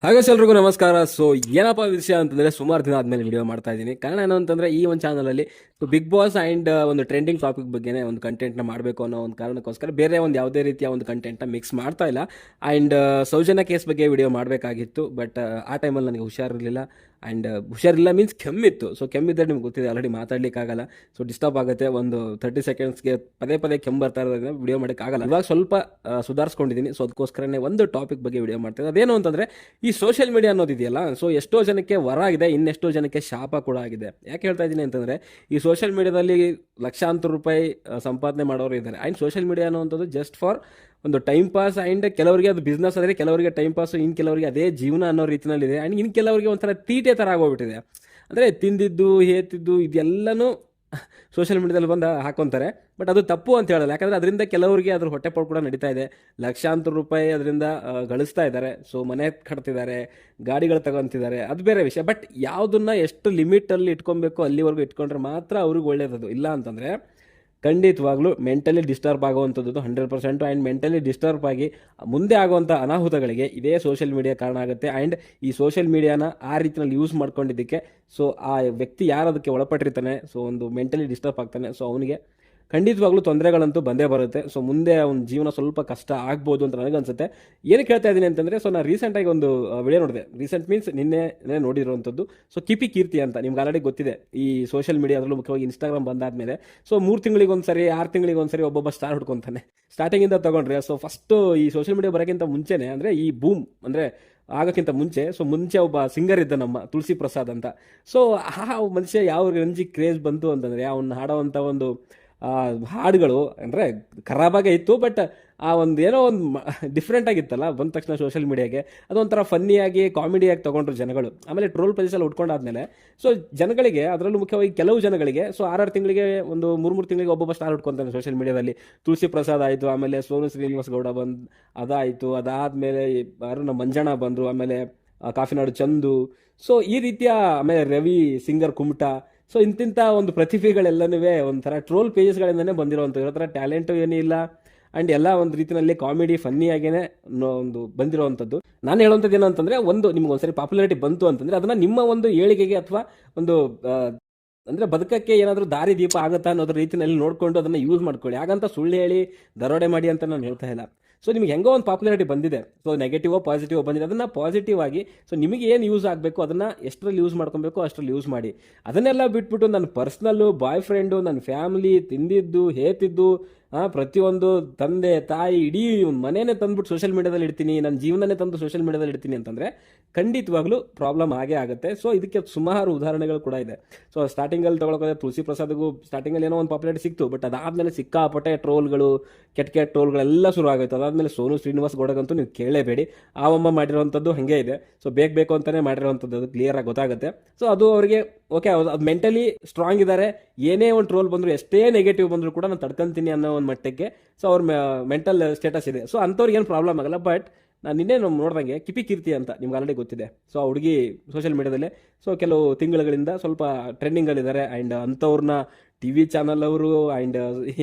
ಹಾಗೆ ಎಲ್ರಿಗೂ ನಮಸ್ಕಾರ. ಸೊ ಏನಪ್ಪ ವಿಷಯ ಅಂತಂದ್ರೆ ಸುಮಾರು ದಿನ ಆದ್ಮೇಲೆ ವಿಡಿಯೋ ಮಾಡ್ತಾ ಇದ್ದೀನಿ. ಕಾರಣ ಏನು ಅಂತಂದ್ರೆ ಈ ಒಂದು ಚಾನಲಲ್ಲಿ ಬಿಗ್ ಬಾಸ್ ಅಂಡ್ ಒಂದು ಟ್ರೆಂಡಿಂಗ್ ಟಾಪಿಕ್ ಬಗ್ಗೆನೇ ಒಂದು ಕಂಟೆಂಟ್ನ ಮಾಡಬೇಕು ಅನ್ನೋ ಒಂದು ಕಾರಣಕ್ಕೋಸ್ಕರ ಬೇರೆ ಒಂದು ಯಾವುದೇ ರೀತಿಯ ಒಂದು ಕಂಟೆಂಟ್ನ ಮಿಕ್ಸ್ ಮಾಡ್ತಾ ಇಲ್ಲ. ಅಂಡ್ ಸೌಜನ್ಯ ಕೇಸ್ ಬಗ್ಗೆ ವಿಡಿಯೋ ಮಾಡಬೇಕಾಗಿತ್ತು, ಬಟ್ ಆ ಟೈಮಲ್ಲಿ ನನಗೆ ಹುಷಾರಿರಲಿಲ್ಲ. ಆ್ಯಂಡ್ ಹುಷಾರಿಲ್ಲ ಮೀನ್ಸ್ ಕೆಮ್ಮಿತ್ತು. ಸೊ ಕೆಮ್ಮಿದ್ದರೆ ನಿಮ್ಗೆ ಗೊತ್ತಿದೆ, ಆಲ್ರೆಡಿ ಮಾತಾಡ್ಲಿಕ್ಕಾಗಲ್ಲ. ಸೊ ಡಿಸ್ಟರ್ಬ್ ಆಗುತ್ತೆ. ಒಂದು 30 ಸೆಕೆಂಡ್ಸ್ಗೆ ಪದೇ ಪದೇ ಕೆಮ್ಮು ಬರ್ತಾ ಇರೋದ್ರಿಂದ ವಿಡಿಯೋ ಮಾಡೋಕ್ಕಾಗಲ್ಲ. ಇವಾಗ ಸ್ವಲ್ಪ ಸುಧಾರಿಸ್ಕೊಂಡಿದ್ದೀನಿ. ಸೊ ಅದಕ್ಕೋಸ್ಕರನೇ ಒಂದು ಟಾಪಿಕ್ ಬಗ್ಗೆ ವಿಡಿಯೋ ಮಾಡ್ತೀನಿ. ಅದೇನು ಅಂತಂದರೆ ಈ ಸೋಷಿಯಲ್ ಮೀಡಿಯಾ ಅನ್ನೋದಿದೆಯಲ್ಲ, ಸೊ ಎಷ್ಟೋ ಜನಕ್ಕೆ ವರ ಆಗಿದೆ, ಇನ್ನೆಷ್ಟೋ ಜನಕ್ಕೆ ಶಾಪ ಕೂಡ ಆಗಿದೆ. ಯಾಕೆ ಹೇಳ್ತಾ ಇದ್ದೀನಿ ಅಂತಂದರೆ ಈ ಸೋಷಿಯಲ್ ಮೀಡಿಯಾದಲ್ಲಿ ಲಕ್ಷಾಂತರ ರೂಪಾಯಿ ಸಂಪಾದನೆ ಮಾಡೋರು ಇದ್ದಾರೆ. ಆ್ಯಂಡ್ ಸೋಷಿಯಲ್ ಮೀಡಿಯಾ ಅನ್ನೋವಂಥದ್ದು ಜಸ್ಟ್ ಫಾರ್ ಒಂದು ಟೈಮ್ ಪಾಸ್. ಆ್ಯಂಡ್ ಕೆಲವರಿಗೆ ಅದು ಬಿಸ್ನೆಸ್ ಆದರೆ, ಕೆಲವರಿಗೆ ಟೈಮ್ ಪಾಸು, ಇನ್ನು ಕೆಲವರಿಗೆ ಅದೇ ಜೀವನ ಅನ್ನೋ ರೀತಿಯಲ್ಲಿದೆ. ಆ್ಯಂಡ್ ಇನ್ನು ಕೆಲವರಿಗೆ ಒಂಥರ ತೀಟೆ ಥರ ಆಗೋಗ್ಬಿಟ್ಟಿದೆ. ಅಂದರೆ ತಿಂದಿದ್ದು ಹೇತಿದ್ದು ಇದೆಲ್ಲನೂ ಸೋಷಿಯಲ್ ಮೀಡಿಯಾದಲ್ಲಿ ಬಂದು ಹಾಕೊತಾರೆ. ಬಟ್ ಅದು ತಪ್ಪು ಅಂತ ಹೇಳಲ್ಲ, ಯಾಕಂದರೆ ಅದರಿಂದ ಕೆಲವರಿಗೆ ಅದ್ರ ಹೊಟ್ಟೆಪಾಡು ಕೂಡ ನಡೀತಾ ಇದೆ. ಲಕ್ಷಾಂತರ ರೂಪಾಯಿ ಅದರಿಂದ ಗಳಿಸ್ತಾ ಇದ್ದಾರೆ. ಸೊ ಮನೆ ಕಟ್ತಿದ್ದಾರೆ, ಗಾಡಿಗಳು ತಗೊತಿದ್ದಾರೆ, ಅದು ಬೇರೆ ವಿಷಯ. ಬಟ್ ಯಾವುದನ್ನ ಎಷ್ಟು ಲಿಮಿಟಲ್ಲಿ ಇಟ್ಕೊಬೇಕು ಅಲ್ಲಿವರೆಗೂ ಇಟ್ಕೊಂಡ್ರೆ ಮಾತ್ರ ಅವ್ರಿಗೆ ಒಳ್ಳೇದದು. ಇಲ್ಲ ಅಂತಂದರೆ ಖಂಡಿತವಾಗ್ಲೂ ಮೆಂಟಲಿ ಡಿಸ್ಟರ್ಬ್ ಆಗುವಂಥದ್ದು 100%. ಆ್ಯಂಡ್ ಮೆಂಟಲಿ ಡಿಸ್ಟರ್ಬ್ ಆಗಿ ಮುಂದೆ ಆಗುವಂಥ ಅನಾಹುತಗಳಿಗೆ ಇದೇ ಸೋಷಿಯಲ್ ಮೀಡಿಯಾ ಕಾರಣ ಆಗುತ್ತೆ. ಆ್ಯಂಡ್ ಈ ಸೋಷಿಯಲ್ ಮೀಡಿಯಾನ ಆ ರೀತಿಯಲ್ಲಿ ಯೂಸ್ ಮಾಡ್ಕೊಂಡಿದ್ದಕ್ಕೆ ಸೊ ಆ ವ್ಯಕ್ತಿ ಯಾರು ಅದಕ್ಕೆ ಒಳಪಟ್ಟಿರ್ತಾನೆ, ಸೊ ಒಂದು ಮೆಂಟಲಿ ಡಿಸ್ಟರ್ಬ್ ಆಗ್ತಾನೆ, ಸೊ ಅವನಿಗೆ ಖಂಡಿತವಾಗ್ಲೂ ತೊಂದರೆಗಳಂತೂ ಬಂದೇ ಬರುತ್ತೆ. ಸೊ ಮುಂದೆ ಅವ್ನ ಜೀವನ ಸ್ವಲ್ಪ ಕಷ್ಟ ಆಗ್ಬೋದು ಅಂತ ನನಗನ್ಸುತ್ತೆ. ಏನಕ್ಕೆ ಹೇಳ್ತಾ ಇದ್ದೀನಿ ಅಂತಂದರೆ, ಸೊ ನಾನು ರೀಸೆಂಟಾಗಿ ಒಂದು ವಿಡಿಯೋ ನೋಡಿದೆ. ರೀಸೆಂಟ್ ಮೀನ್ಸ್ ನಿನ್ನೆ ನೋಡಿರುವಂಥದ್ದು. ಸೊ ಕಿಪಿ ಕೀರ್ತಿ ಅಂತ ನಿಮ್ಗೆ ಆಲ್ರೆಡಿ ಗೊತ್ತಿದೆ. ಈ ಸೋಷಿಯಲ್ ಮೀಡಿಯಾ ಅದರಲ್ಲೂ ಮುಖ್ಯವಾಗಿ ಇನ್ಸ್ಟಾಗ್ರಾಮ್ ಬಂದಾದ್ಮೇಲೆ ಸೊ 3 ತಿಂಗಳಿಗೆ ಒಂದ್ಸರಿ 6 ತಿಂಗಳಿಗೆ ಒಂದ್ಸರಿ ಒಬ್ಬೊಬ್ಬ ಸ್ಟಾರ್ ಹುಡ್ಕೊತಾನೆ. ಸ್ಟಾರ್ಟಿಂಗಿಂದ ತಗೊಂಡ್ರೆ ಸೊ ಫಸ್ಟು ಈ ಸೋಷಿಯಲ್ ಮೀಡಿಯಾ ಬರೋಕ್ಕಿಂತ ಮುಂಚೆನೇ, ಅಂದರೆ ಈ ಬೂಮ್ ಅಂದರೆ ಆಗೋಕ್ಕಿಂತ ಮುಂಚೆ ಒಬ್ಬ ಸಿಂಗರ್ ಇದ್ದ, ನಮ್ಮ ತುಳಸಿ ಪ್ರಸಾದ್ ಅಂತ. ಸೊ ಆ ಮನುಷ್ಯ ಯಾವ ರೇಂಜಿ ಕ್ರೇಜ್ ಬಂತು ಅಂತಂದರೆ ಅವ್ನು ಹಾಡೋವಂಥ ಒಂದು ಹಾಡುಗಳು ಅಂದರೆ ಖರಾಬಾಗೇ ಇತ್ತು. ಬಟ್ ಆ ಒಂದು ಏನೋ ಒಂದು ಡಿಫ್ರೆಂಟ್ ಆಗಿತ್ತಲ್ಲ, ಬಂದ ತಕ್ಷಣ ಸೋಷಿಯಲ್ ಮೀಡಿಯಾಗೆ ಅದೊಂಥರ ಫನ್ನಿಯಾಗಿ ಕಾಮಿಡಿಯಾಗಿ ತೊಗೊಂಡ್ರು ಜನಗಳು. ಆಮೇಲೆ ಟ್ರೋಲ್ ಪ್ರದೇಶಲ್ಲಿ ಉಟ್ಕೊಂಡಾದ್ಮೇಲೆ ಸೊ ಜನಗಳಿಗೆ, ಅದರಲ್ಲೂ ಮುಖ್ಯವಾಗಿ ಕೆಲವು ಜನಗಳಿಗೆ, ಸೊ 6 ತಿಂಗಳಿಗೆ ಒಂದು 3 ತಿಂಗಳಿಗೆ ಒಬ್ಬೊಬ್ಬ ಸ್ಟಾರ್ ಉಟ್ಕೊತಾನೆ ಸೋಷಿಯಲ್ ಮೀಡಿಯಾದಲ್ಲಿ. ತುಳಸಿ ಪ್ರಸಾದ್ ಆಯಿತು, ಆಮೇಲೆ ಸೋನು ಶ್ರೀನಿವಾಸ್ ಗೌಡ ಅದಾಯಿತು. ಅದಾದಮೇಲೆ ಯಾರು ನಮ್ಮ ಮಂಜಣ್ಣ ಬಂದರು, ಆಮೇಲೆ ಕಾಫಿನಾಡು ಚಂದು. ಸೊ ಈ ರೀತಿಯ, ಆಮೇಲೆ ರವಿ ಸಿಂಗರ್ ಕುಮಟ. ಸೊ ಇಂತಿಂಥ ಒಂದು ಪ್ರತಿಭೆಗಳೆಲ್ಲನೂ ಒಂಥರ ಟ್ರೋಲ್ ಪೇಜಸ್ಗಳಿಂದನೇ ಬಂದಿರೋವಂಥದ್ದು. ಇರೋ ಥರ ಟ್ಯಾಲೆಂಟು ಏನೂ ಇಲ್ಲ. ಆ್ಯಂಡ್ ಎಲ್ಲ ಒಂದು ರೀತಿಯಲ್ಲಿ ಕಾಮಿಡಿ ಫನ್ನಿಯಾಗೇ ಒಂದು ಬಂದಿರೋವಂಥದ್ದು. ನಾನು ಹೇಳುವಂಥದ್ದು ಏನು ಅಂತಂದರೆ, ಒಂದು ನಿಮ್ಗೆ ಒಂದ್ಸರಿ ಪಾಪ್ಯುಲಾರಿಟಿ ಬಂತು ಅಂತಂದರೆ ಅದನ್ನು ನಿಮ್ಮ ಒಂದು ಏಳಿಗೆಗೆ ಅಥವಾ ಒಂದು ಅಂದರೆ ಬದುಕಕ್ಕೆ ಏನಾದರೂ ದಾರಿ ದೀಪ ಆಗುತ್ತಾ ಅನ್ನೋದ್ರ ರೀತಿಯಲ್ಲಿ ನೋಡಿಕೊಂಡು ಅದನ್ನು ಯೂಸ್ ಮಾಡ್ಕೊಳ್ಳಿ. ಹಾಗಂತ ಸುಳ್ಳು ಹೇಳಿ ದರೋಡೆ ಮಾಡಿ ಅಂತ ನಾನು ಹೇಳ್ತಾ ಇಲ್ಲ. ಸೊ ನಿಮ್ಗೆ ಹೆಂಗೋ ಒಂದು ಪಾಪ್ಯುಲಾರಿಟಿ ಬಂದಿದೆ, ಸೊ ನೆಗೆಟಿವೋ ಪಾಸಿಟಿವೋ ಬಂದಿದೆ, ಅದನ್ನು ಪಾಸಿಟಿವ್ ಆಗಿ ಸೊ ನಿಮಗೆ ಏನು ಯೂಸ್ ಆಗಬೇಕು ಅದನ್ನು ಎಷ್ಟರಲ್ಲಿ ಯೂಸ್ ಮಾಡ್ಕೊಬೇಕು ಅಷ್ಟರಲ್ಲಿ ಯೂಸ್ ಮಾಡಿ. ಅದನ್ನೆಲ್ಲ ಬಿಟ್ಬಿಟ್ಟು ನನ್ನ ಪರ್ಸ್ನಲ್ಲು, ಬಾಯ್ ಫ್ರೆಂಡು, ನನ್ನ ಫ್ಯಾಮಿಲಿ, ತಿಂದಿದ್ದು ಹೇತಿದ್ದು, ಪ್ರತಿಯೊಂದು ತಂದೆ ತಾಯಿ ಇಡೀ ಮನೇನೆ ತಂದುಬಿಟ್ಟು ಸೋಷಿಯಲ್ ಮೀಡಿಯಾದಲ್ಲಿ ಇಡ್ತೀನಿ, ನನ್ನ ಜೀವನನೇ ತಂದು ಸೋಷಿಯಲ್ ಮೀಡಿಯಾದಲ್ಲಿ ಇಡ್ತೀನಿ ಅಂತಂದರೆ ಖಂಡಿತವಾಗ್ಲೂ ಪ್ರಾಬ್ಲಮ್ ಆಗೇ ಆಗುತ್ತೆ. ಸೊ ಇದಕ್ಕೆ ಸುಮಾರು ಉದಾಹರಣೆಗಳು ಕೂಡ ಇದೆ. ಸೊ ಸ್ಟಾರ್ಟಿಂಗಲ್ಲಿ ತೊಗೊಳಕೋದ್ರೆ ತುಳಸಿ ಪ್ರಸಾದ್ಗೂ ಸ್ಟಾರ್ಟಿಂಗಲ್ಲಿ ಏನೋ ಒಂದು ಪಾಪ್ಯುಲಾರಿಟಿ ಸಿಕ್ತು. ಬಟ್ ಅದಾದಮೇಲೆ ಸಿಕ್ಕಾಪಟ್ಟೆ ಟ್ರೋಲ್ಗಳು, ಕೆಟ್ಟ ಟ್ರೋಲ್ಗಳೆಲ್ಲ ಶುರು ಆಗೋಯ್ತು. ಅದಾದಮೇಲೆ ಸೋನು ಶ್ರೀನಿವಾಸ್ ಗೌಡಗಂತೂ ನೀವು ಕೇಳಲೇಬೇಡಿ. ಆವಮ್ಮ ಮಾಡಿರೋವಂಥದ್ದು ಹಾಗೆ ಇದೆ. ಸೊ ಬೇಕು ಅಂತಲೇ ಮಾಡಿರೋವಂಥದ್ದು, ಅದು ಕ್ಲಿಯರಾಗಿ ಗೊತ್ತಾಗುತ್ತೆ. ಸೊ ಅದು ಅವರಿಗೆ ಓಕೆ, ಅದು ಮೆಂಟಲಿ ಸ್ಟ್ರಾಂಗ್ ಇದ್ದಾರೆ. ಏನೇ ಒಂದು ಟ್ರೋಲ್ ಬಂದರೂ, ಎಷ್ಟೇ ನೆಗೆಟಿವ್ ಬಂದರೂ ಕೂಡ ನಾನು ತಡ್ಕೊಂತೀನಿ ಅನ್ನೋ ಒಂದು ಮಟ್ಟಕ್ಕೆ ಸೊ ಅವ್ರ ಮೆಂಟಲ್ ಸ್ಟೇಟಸ್ ಇದೆ. ಸೊ ಅಂಥವ್ರಿಗೆ ಏನು ಪ್ರಾಬ್ಲಮ್ ಆಗಲ್ಲ. ಬಟ್ ನಾನು ನಿನ್ನೆ ನೋಡ್ದಂಗೆ ಕಿಪಿ ಕೀರ್ತಿ ಅಂತ ನಿಮ್ಗೆ ಆಲ್ರೆಡಿ ಗೊತ್ತಿದೆ. ಸೊ ಆ ಹುಡುಗಿ ಸೋಷಿಯಲ್ ಮೀಡಿಯಾದಲ್ಲೇ ಸೊ ಕೆಲವು ತಿಂಗಳುಗಳಿಂದ ಸ್ವಲ್ಪ ಟ್ರೆಂಡಿಂಗಲ್ಲಿದ್ದಾರೆ. ಆ್ಯಂಡ್ ಅಂಥವ್ರನ್ನ ಟಿ ವಿ ಚಾನಲ್ ಅವರು ಆ್ಯಂಡ್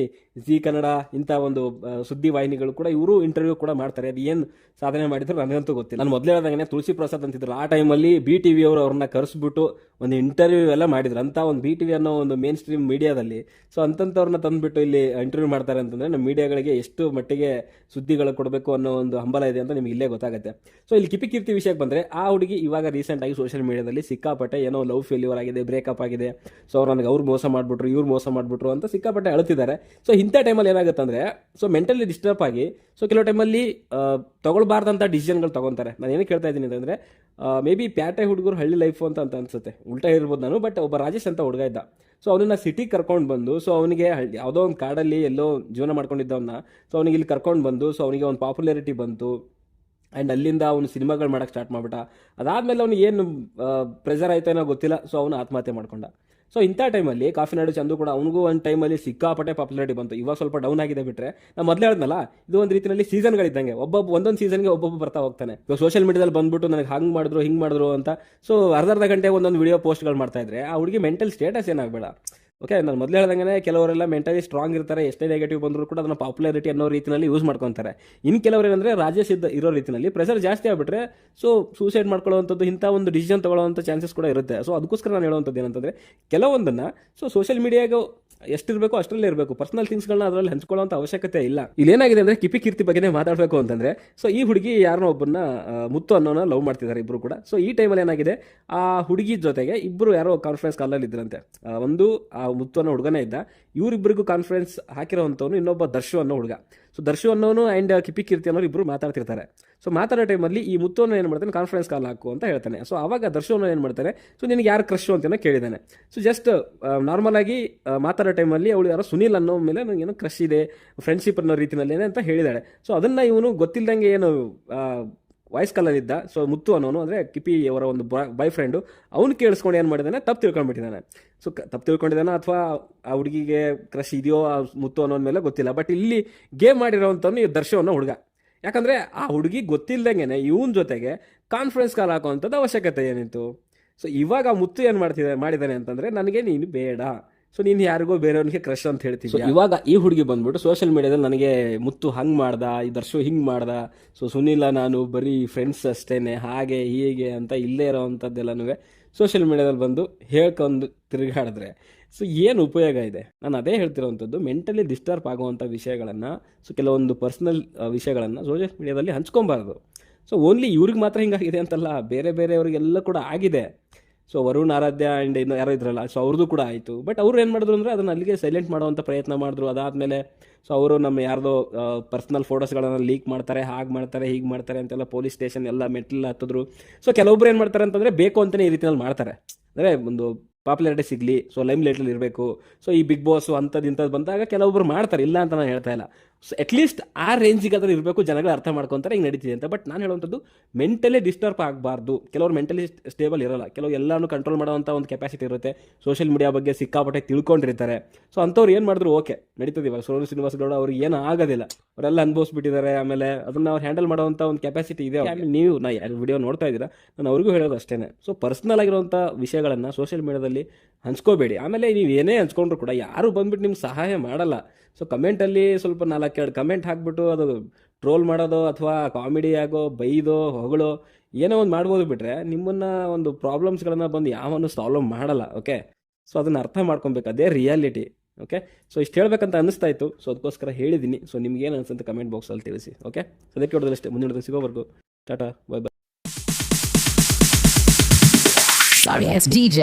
ಜಿ ಕನ್ನಡ ಇಂಥ ಒಂದು ಸುದ್ದಿ ವಾಹಿನಿಗಳು ಕೂಡ ಇವರು ಇಂಟರ್ವ್ಯೂ ಕೂಡ ಮಾಡ್ತಾರೆ. ಅದು ಏನು ಸಾಧನೆ ಮಾಡಿದ್ರು ನನಗಂತೂ ಗೊತ್ತಿಲ್ಲ. ನಾನು ಮೊದಲೇ ಹೇಳ್ದಂಗೆ ತುಳಸಿ ಪ್ರಸಾದ್ ಅಂತಿದ್ರು. ಆ ಟೈಮಲ್ಲಿ BTV ಅವರು ಅವ್ರನ್ನ ಕರೆಸ್ಬಿಟ್ಟು ಒಂದು ಇಂಟರ್ವ್ಯೂ ಎಲ್ಲ ಮಾಡಿದ್ರು. ಅಂತ ಒಂದು BTV ಅನ್ನೋ ಒಂದು ಮೇನ್ ಸ್ಟ್ರೀಮ್ ಮೀಡಿಯಾದಲ್ಲಿ ಸೊ ಅಂಥವ್ರನ್ನ ತಂದುಬಿಟ್ಟು ಇಲ್ಲಿ ಇಂಟರ್ವ್ಯೂ ಮಾಡ್ತಾರೆ ಅಂತಂದರೆ ನಮ್ಮ ಮೀಡಿಯಾಗಳಿಗೆ ಎಷ್ಟು ಮಟ್ಟಿಗೆ ಸುದ್ದಿಗಳು ಕೊಡಬೇಕು ಅನ್ನೋ ಒಂದು ಹಂಬಲ ಇದೆ ಅಂತ ನಿಮಗೆ ಇಲ್ಲೇ ಗೊತ್ತಾಗುತ್ತೆ. ಸೊ ಇಲ್ಲಿ ಕಿಪಿ ಕೀರ್ತಿ ವಿಷಯಕ್ಕೆ ಬಂದರೆ, ಆ ಹುಡುಗಿ ಇವಾಗ ರೀಸೆಂಟಾಗಿ ಸೋಷಿಯಲ್ ಮೀಡಿಯಾದಲ್ಲಿ ಸಿಕ್ಕಾಪಟ್ಟೆ ಏನೋ ಲವ್ ಫೇಲ್ಯೂರ್ ಆಗಿದೆ, ಬ್ರೇಕಪ್ ಆಗಿದೆ, ಸೊ ಅವ್ರು ನನಗೆ ಅವ್ರು ಮೋಸ ಮಾಡಿಬಿಟ್ರು, ಇವ್ರು ಮೋಸ ಮಾಡಿಬಿಟ್ರು ಅಂತ ಸಿಕ್ಕಾಪಟ್ಟೆ ಅಳ್ತಿದ್ದಾರೆ. ಸೊ ಇಂಥ ಟೈಮಲ್ಲಿ ಏನಾಗುತ್ತೆ ಅಂದರೆ, ಸೊ ಮೆಂಟಲಿ ಡಿಸ್ಟರ್ಬ್ ಆಗಿ ಸೊ ಕೆಲವು ಟೈಮಲ್ಲಿ ತೊಗೊಳ್ಬಾರ್ದಂಥ ಡಿಸಿಷನ್ಗಳು ತೊಗೊತಾರೆ. ನಾನು ಏನಕ್ಕೆ ಹೇಳ್ತಾ ಇದ್ದೀನಿ ಅಂತಂದರೆ, ಮೇ ಬಿ ಪ್ಯಾಟೆ ಹುಡುಗರು ಹಳ್ಳಿ ಲೈಫು ಅಂತ ಅನ್ಸುತ್ತೆ, ಉಲ್ಟಾ ಇರ್ಬೋದು ನಾನು. ಬಟ್ ಒಬ್ಬ ರಾಜೇಶ್ ಅಂತ ಹುಡುಗ ಇದ್ದ. ಸೊ ಅವನನ್ನು ಸಿಟಿಗೆ ಕರ್ಕೊಂಡು ಬಂದು, ಸೊ ಅವನಿಗೆ ಯಾವುದೋ ಒಂದು ಕಾಡಲ್ಲಿ ಎಲ್ಲೋ ಜೀವನ ಮಾಡ್ಕೊಂಡಿದ್ದವನ್ನ ಸೊ ಅವನಿಗೆ ಇಲ್ಲಿ ಕರ್ಕೊಂಡು ಬಂದು, ಸೊ ಅವನಿಗೆ ಒಂದು ಪಾಪ್ಯುಲಾರಿಟಿ ಬಂತು. ಆ್ಯಂಡ್ ಅಲ್ಲಿಂದ ಅವನು ಸಿನಿಮಾಗಳು ಮಾಡೋಕ್ಕೆ ಸ್ಟಾರ್ಟ್ ಮಾಡಿಬಿಟ್ಟ. ಅದಾದಮೇಲೆ ಅವನಿಗೆ ಏನು ಪ್ರೆಷರ್ ಆಯ್ತೋ ಏನೋ ಗೊತ್ತಿಲ್ಲ, ಸೊ ಅವನು ಆತ್ಮಹತ್ಯೆ ಮಾಡ್ಕೊಂಡ. ಸೊ ಇಂಥ ಟೈಮಲ್ಲಿ ಕಾಫಿನಾಡು ಚಂದು ಕೂಡ, ಅವನಿಗೂ ಒಂದು ಟೈಮಲ್ಲಿ ಸಿಕ್ಕಾಪಟ್ಟೆ ಪಾಪ್ಯುಲಾರಿಟಿ ಬಂತು. ಇವಾಗ ಸ್ವಲ್ಪ ಡೌನ್ ಆಗಿದೆ ಬಿಟ್ಟರೆ, ನಾನು ಮೊದಲೇ ಹೇಳಿದ್ನಲ್ಲ, ಇದು ಒಂದು ರೀತಿಯಲ್ಲಿ ಸೀಸನ್ಗಳಿದ್ದಂಗೆ. ಒಂದೊಂದು ಸೀಸನ್ಗೆ ಒಬ್ಬೊಬ್ಬ ಬರ್ತಾ ಹೋಗ್ತಾನೆ. ಇವಾಗ ಸೋಷಿಯಲ್ ಮೀಡಿಯಾದಲ್ಲಿ ಬಂದ್ಬಿಟ್ಟು ನನಗೆ ಹಂಗೆ ಮಾಡಿದ್ರು ಹಿಂಗೆ ಮಾಡಿದ್ರು ಅಂತ ಸೊ ಅರ್ಧ ಗಂಟೆ ಒಂದೊಂದು ವಿಡಿಯೋ ಪೋಸ್ಟ್ಗಳು ಮಾಡ್ತಾ ಇದ್ರೆ ಆ ಹುಡುಗಿ ಮೆಂಟಲ್ ಸ್ಟೇಟಸ್ ಏನಾಗಬೇಡ. ಓಕೆ, ನಾನು ಮೊದಲು ಹೇಳ್ದಂಗೆ ಕೆಲವರೆಲ್ಲ ಮೆಂಟಲಿ ಸ್ಟ್ರಾಂಗ್ ಇರ್ತಾರೆ, ಎಷ್ಟೇ ನೆಗೆಟಿವ್ ಬಂದರೂ ಕೂಡ ಅದನ್ನು ಪಾಪ್ಯುಲಾರಿಟಿ ಅನ್ನೋ ರೀತಿಯಲ್ಲಿ ಯೂಸ್ ಮಾಡ್ಕೊತಾರೆ. ಇನ್ನು ಕೆಲವರು ಏನಂದರೆ ರಾಜೇಶ್ ಇರೋ ರೀತಿಯಲ್ಲಿ ಪ್ರೆಷರ್ ಜಾಸ್ತಿ ಆಗಿಬಿಟ್ರೆ ಸೊ ಸೂಸೈಡ್ ಮಾಡ್ಕೊಳ್ಳೋವಂಥದ್ದು, ಇಂಥ ಒಂದು ಡಿಸಿಷನ್ ತೊಗೊಳ್ಳೋವಂಥ ಚಾನ್ಸಸ್ ಕೂಡ ಇರುತ್ತೆ. ಸೊ ಅದಕ್ಕೋಸ್ಕರ ನಾನು ಹೇಳುವಂಥದ್ದು ಏನಂತಂದರೆ, ಕೆಲವೊಂದನ್ನು ಸೊ ಸೋಷಿಯಲ್ ಮೀಡಿಯಾಗೆ ಎಷ್ಟಿರಬೇಕು ಅಷ್ಟರಲ್ಲೇ ಇರಬೇಕು, ಪರ್ಸನಲ್ ಥಿಂಗ್ಸ್ಗಳನ್ನ ಅದರಲ್ಲಿ ಹಂಚ್ಕೊಳ್ಳೋಂಥ ಅವಶ್ಯಕತೆ ಇಲ್ಲ. ಇಲ್ಲೇನಾಗಿದೆ ಅಂದರೆ ಕಿಪಿ ಕೀರ್ತಿ ಬಗ್ಗೆ ಮಾತಾಡಬೇಕು ಅಂತಂದರೆ, ಸೊ ಈ ಹುಡುಗಿ ಯಾರನ್ನೋ ಒಬ್ಬನ್ನ ಮುತ್ತು ಅನ್ನೋನ ಲವ್ ಮಾಡ್ತಿದ್ದಾರೆ ಇಬ್ಬರು ಕೂಡ. ಸೊ ಈ ಟೈಮಲ್ಲಿ ಏನಾಗಿದೆ, ಆ ಹುಡುಗಿ ಜೊತೆಗೆ ಇಬ್ಬರು ಯಾರೋ ಕಾನ್ಫರೆನ್ಸ್ ಕಾಲಲ್ಲಿ ಇದ್ರಂತೆ. ಒಂದು ಆ ಮುತ್ತು ಅನ್ನೋ ಹುಡುಗನೇ ಇದ್ದ, ಇವರಿಬ್ಬರಿಗೂ ಕಾನ್ಫರೆನ್ಸ್ ಹಾಕಿರೋವಂಥವ್ನು ಇನ್ನೊಬ್ಬ ದರ್ಶು ಅನ್ನೋ ಹುಡುಗ. ಸೊ ದರ್ಶು ಅನ್ನೋನು ಆ್ಯಂಡ್ ಕಿಪಿ ಕೀರ್ತಿ ಅನ್ನೋರು ಇಬ್ಬರು ಮಾತಾಡ್ತಿರ್ತಾರೆ. ಸೊ ಮಾತಾಡೋ ಟೈಮಲ್ಲಿ ಈ ಮುತ್ತುವನ್ನು ಏನು ಮಾಡ್ತಾನೆ, ಕಾನ್ಫರೆನ್ಸ್ ಕಾಲ್ ಹಾಕು ಅಂತ ಹೇಳ್ತಾನೆ. ಸೊ ಆವಾಗ ದರ್ಶನ ಏನು ಮಾಡ್ತಾನೆ, ಸೊ ನಿನಗೆ ಯಾರು ಕ್ರಶು ಅಂತೇನೋ ಕೇಳಿದ್ದಾನೆ. ಸೊ ಜಸ್ಟ್ ನಾರ್ಮಲ್ ಆಗಿ ಮಾತಾಡೋ ಟೈಮಲ್ಲಿ ಅವಳು ಯಾರೋ ಸುನೀಲ್ ಅನ್ನೋ ಮೇಲೆ ನನಗೇನೋ ಕ್ರಶ್ ಇದೆ, ಫ್ರೆಂಡ್ಶಿಪ್ ಅನ್ನೋ ರೀತಿಯಲ್ಲಿ ಅಂತ ಹೇಳಿದಾಳೆ. ಸೊ ಅದನ್ನು ಇವನು ಗೊತ್ತಿಲ್ಲದಂಗೆ ಏನು ವಾಯ್ಸ್ ಕಾಲಲ್ಲಿದ್ದ, ಸೊ ಮುತ್ತು ಅನ್ನೋನು ಅಂದರೆ ಕಿಪಿ ಅವರ ಒಂದು ಬಾಯ್ ಫ್ರೆಂಡು, ಅವ್ನು ಕೇಳಿಸ್ಕೊಂಡು ಏನು ಮಾಡಿದ್ದಾನೆ, ತಪ್ಪು ತಿಳ್ಕೊಂಡ್ಬಿಟ್ಟಿದ್ದಾನೆ. ಸೊ ತಪ್ಪು ತಿಳ್ಕೊಂಡಿದ್ದಾನೆ ಅಥವಾ ಆ ಹುಡುಗಿಗೆ ಕ್ರಶ್ ಇದೆಯೋ ಆ ಮುತ್ತು ಅನ್ನೋನ ಮೇಲೆ ಗೊತ್ತಿಲ್ಲ. ಬಟ್ ಇಲ್ಲಿ ಗೇಮ್ ಮಾಡಿರೋವಂಥವ್ನು ಈ ದರ್ಶನ ಹುಡುಗ. ಯಾಕಂದರೆ ಆ ಹುಡುಗಿ ಗೊತ್ತಿಲ್ಲದಂಗೆ ಇವನ ಜೊತೆಗೆ ಕಾನ್ಫರೆನ್ಸ್ ಕಾಲ್ ಹಾಕೋವಂಥದ್ದು ಅವಶ್ಯಕತೆ ಏನಿತ್ತು. ಸೊ ಇವಾಗ ಮುತ್ತು ಏನು ಮಾಡಿದ್ದಾನೆ ಅಂತಂದರೆ, ನನಗೆ ನೀನು ಬೇಡ, ಸೊ ನೀನು ಯಾರಿಗೋ ಬೇರೆಯವ್ರಿಗೆ ಕ್ರಶ್ ಅಂತ ಹೇಳ್ತೀವಿ. ಇವಾಗ ಈ ಹುಡುಗಿ ಬಂದ್ಬಿಟ್ಟು ಸೋಷಿಯಲ್ ಮೀಡಿಯಾದಲ್ಲಿ ನನಗೆ ಮುತ್ತು ಹಂಗೆ ಮಾಡ್ದ, ಈ ದರ್ಶು ಹಿಂಗೆ ಮಾಡ್ದ, ಸೊ ಸುನಿಲ್ಲ ನಾನು ಬರೀ ಫ್ರೆಂಡ್ಸ್ ಅಷ್ಟೇನೆ, ಹಾಗೆ ಹೀಗೆ ಅಂತ ಇಲ್ಲೇ ಇರೋವಂಥದ್ದೆಲ್ಲನೂ ಸೋಷಿಯಲ್ ಮೀಡಿಯಾದಲ್ಲಿ ಬಂದು ಹೇಳ್ಕೊಂಡು ತಿರುಗಾಡಿದ್ರೆ ಸೊ ಏನು ಉಪಯೋಗ ಇದೆ? ನಾನು ಅದೇ ಹೇಳ್ತಿರೋವಂಥದ್ದು, ಮೆಂಟಲಿ ಡಿಸ್ಟರ್ಬ್ ಆಗುವಂಥ ವಿಷಯಗಳನ್ನು, ಸೊ ಕೆಲವೊಂದು ಪರ್ಸ್ನಲ್ ವಿಷಯಗಳನ್ನು ಸೋಷಿಯಲ್ ಮೀಡಿಯಾದಲ್ಲಿ ಹಂಚ್ಕೊಬಾರ್ದು. ಸೊ ಓನ್ಲಿ ಇವ್ರಿಗೆ ಮಾತ್ರ ಹಿಂಗಾಗಿದೆ ಅಂತಲ್ಲ, ಬೇರೆ ಬೇರೆಯವರಿಗೆಲ್ಲ ಕೂಡ ಆಗಿದೆ. ಸೊ ವರುಣ್, ಆರಾಧ್ಯ ಆ್ಯಂಡ್ ಇನ್ನು ಯಾರೋ ಇದ್ರಲ್ಲ, ಸೊ ಅವ್ರದ್ದು ಕೂಡ ಆಯಿತು. ಬಟ್ ಅವ್ರು ಏನು ಮಾಡಿದ್ರು ಅಂದರೆ ಅದನ್ನು ಅಲ್ಲಿಗೆ ಸೈಲೆಂಟ್ ಮಾಡುವಂಥ ಪ್ರಯತ್ನ ಮಾಡಿದ್ರು. ಅದಾದಮೇಲೆ ಸೊ ಅವರು ನಮ್ಮ ಯಾರ್ದೋ ಪರ್ಸ್ನಲ್ ಫೋಟೋಸ್ಗಳನ್ನು ಲೀಕ್ ಮಾಡ್ತಾರೆ, ಹಾಗೆ ಮಾಡ್ತಾರೆ, ಹೀಗೆ ಮಾಡ್ತಾರೆ ಅಂತೆಲ್ಲ ಪೊಲೀಸ್ ಸ್ಟೇಷನ್ ಎಲ್ಲ ಮೆಟ್ಲೆಲ್ಲ ಹತ್ತಿದ್ರು. ಸೊ ಕೆಲವೊಬ್ರು ಏನು ಮಾಡ್ತಾರೆ ಅಂತಂದರೆ ಬೇಕು ಅಂತಲೇ ಈ ರೀತಿಯಲ್ಲಿ ಮಾಡ್ತಾರೆ, ಅಂದರೆ ಒಂದು ಪಾಪ್ಯುಲಾರಿಟಿ ಸಿಗಲಿ, ಸೊ ಲೈಮ್ ಲೈಟಲ್ಲಿ ಇರಬೇಕು. ಸೊ ಈ ಬಿಗ್ ಬಾಸು ಅಂಥದ್ದು ಇಂಥದ್ದು ಬಂದಾಗ ಕೆಲವೊಬ್ರು ಮಾಡ್ತಾರೆ, ಇಲ್ಲ ಅಂತ ನಾನು ಹೇಳ್ತಾ ಇಲ್ಲ. ಸೊ ಅಟ್ಲೀಸ್ಟ್ ಆ ರೇಂಜಿಗಾದರೂ ಇರಬೇಕು, ಜನಗಳು ಅರ್ಥ ಮಾಡ್ಕೊತಾರೆ ಹಿಂಗೆ ನಡೀತಿದೆ ಅಂತ. ಬಟ್ ನಾನು ಹೇಳುವಂಥದ್ದು, ಮೆಂಟಲಿ ಡಿಸ್ಟರ್ಬ್ ಆಗಬಾರ್ದು. ಕೆಲವರು ಮೆಂಟಲಿ ಸ್ಟೇಬಲ್ ಇರೋಲ್ಲ, ಕೆಲವು ಎಲ್ಲನೂ ಕಂಟ್ರೋಲ್ ಮಾಡೋವಂಥ ಒಂದು ಕೆಪಾಸಿಟಿ ಇರುತ್ತೆ, ಸೋಷಿಯಲ್ ಮೀಡಿಯಾ ಬಗ್ಗೆ ಸಿಕ್ಕಾಪಟ್ಟೆ ತಿಳ್ಕೊಂಡಿರ್ತಾರೆ. ಸೊ ಅಂಥವ್ರು ಏನು ಮಾಡಿದ್ರು ಓಕೆ ನಡೀತದೆ. ಇವಾಗ ಸೋನು ಶ್ರೀನಿವಾಸಗೌಡ ಅವ್ರಿಗೆ ಏನು ಆಗೋದಿಲ್ಲ, ಅವರೆಲ್ಲ ಅನುಭವಿಸ್ಬಿಟ್ಟಿದ್ದಾರೆ. ಆಮೇಲೆ ಅದನ್ನು ಅವ್ರು ಹ್ಯಾಂಡಲ್ ಮಾಡೋವಂಥ ಒಂದು ಕೆಪಾಸಿಟಿ ಇದೆ. ಆಮೇಲೆ ನೀವು ವಿಡಿಯೋ ನೋಡ್ತಾ ಇದ್ದೀರಾ, ನಾನು ಅವ್ರಿಗೂ ಹೇಳೋದು ಅಷ್ಟೇ, ಸೊ ಪರ್ಸ್ನಲ್ ಆಗಿರುವಂಥ ವಿಷಯಗಳನ್ನು ಸೋಷಿಯಲ್ ಮೀಡಿಯಾದಲ್ಲಿ ಹಂಚ್ಕೋಬೇಡಿ. ಆಮೇಲೆ ನೀವು ಏನೇ ಹಂಚ್ಕೊಂಡ್ರು ಕೂಡ ಯಾರು ಬಂದ್ಬಿಟ್ಟು ನಿಮ್ಗೆ ಸಹಾಯ ಮಾಡಲ್ಲ. ಸೊ ಕಮೆಂಟಲ್ಲಿ ಸ್ವಲ್ಪ 4-2 ಕಮೆಂಟ್ ಹಾಕ್ಬಿಟ್ಟು ಅದು ಟ್ರೋಲ್ ಮಾಡೋದು ಅಥವಾ ಕಾಮಿಡಿ ಆಗೋ ಬೈದೋ ಹೊಗಳೋ ಏನೋ ಒಂದು ಮಾಡ್ಬೋದು, ಬಿಟ್ಟರೆ ನಿಮ್ಮನ್ನು ಒಂದು ಪ್ರಾಬ್ಲಮ್ಸ್ಗಳನ್ನು ಬಂದು ಯಾವನ್ನೂ ಸಾಲ್ವ್ ಮಾಡಲ್ಲ. ಓಕೆ, ಸೊ ಅದನ್ನು ಅರ್ಥ ಮಾಡ್ಕೊಬೇಕು, ಅದೇ ರಿಯಾಲಿಟಿ. ಓಕೆ, ಸೊ ಇಷ್ಟು ಹೇಳ್ಬೇಕಂತ ಅನ್ನಿಸ್ತಾ ಇತ್ತು, ಸೊ ಅದಕ್ಕೋಸ್ಕರ ಹೇಳಿದ್ದೀನಿ. ಸೊ ನಿಮ್ಗೇನು ಅನ್ಸುತ್ತೆ ಕಮೆಂಟ್ ಬಾಕ್ಸಲ್ಲಿ ತಿಳಿಸಿ. ಓಕೆ, ಅದಕ್ಕೆ ಹೊಡೆದಷ್ಟೇ, ಮುಂದಿನ ಸಿಗೋವರೆಗೂ ಟಾಟಾ, bye bye. Sorry, it's DJ.